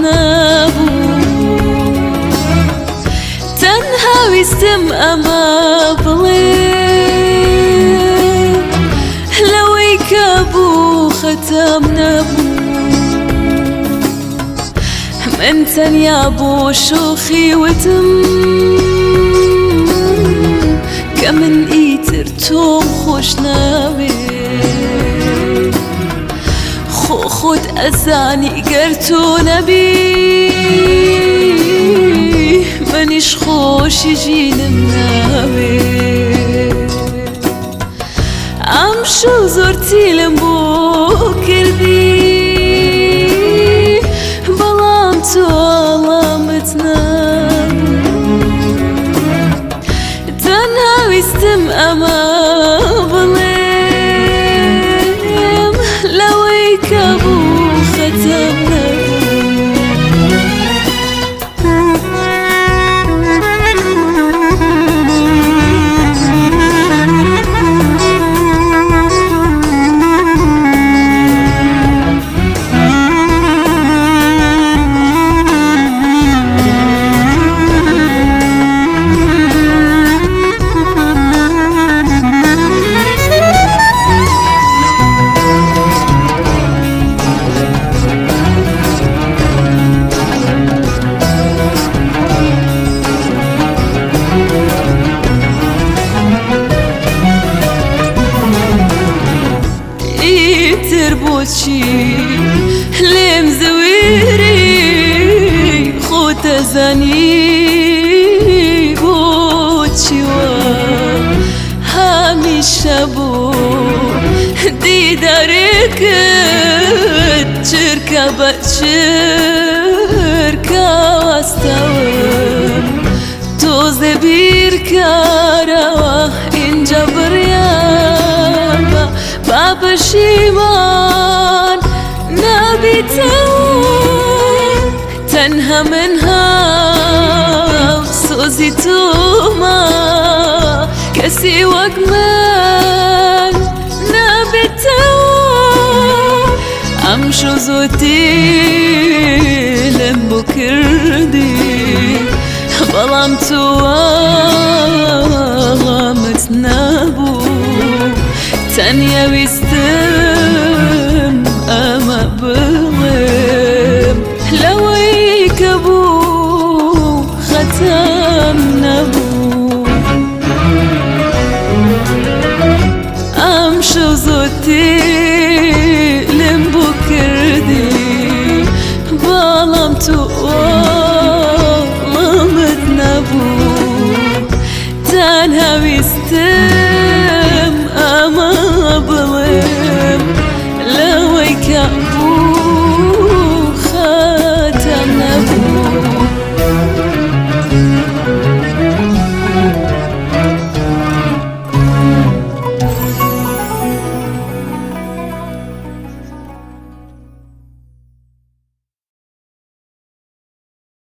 نبو تنها ويستم أما بڵێ لەوەی کە بوو خەتام نەبوو من تەنیا بۆ شوخی وتم کە من ئیتر تۆم خۆش ناوێت خۆت ئەزانی گەر تۆ نەبی منیش خۆشی ژینم ناوێت ئەم شەو زۆر تیلم بۆ کردی بەڵام تۆ وەڵامت نابوو تەنها ویستم ئەمە بڵێم لەوەی کە بوو خەتەم بۆچی لێم زەویری خۆت دەزانی بۆچی وە هەمیشە بۆ دیدارێکت چرکە بە چرکە وەستەوە تۆزێ بیرکارەوە ئینجا بڕیامە با پەشیمان نابیتەوە تەنها من هاوسۆزی تۆمە کەسی وەک من نابێتەوە ئەمشەو زۆر دیلم بۆ کردی بەڵام تۆ وەڵامت نەبوو تەنیا ویستم ئەمە بڵێم لەوەی کە بوو خەتەم نەبوو ئەم شەو زۆر تێلم بۆ کردی بەڵام تۆ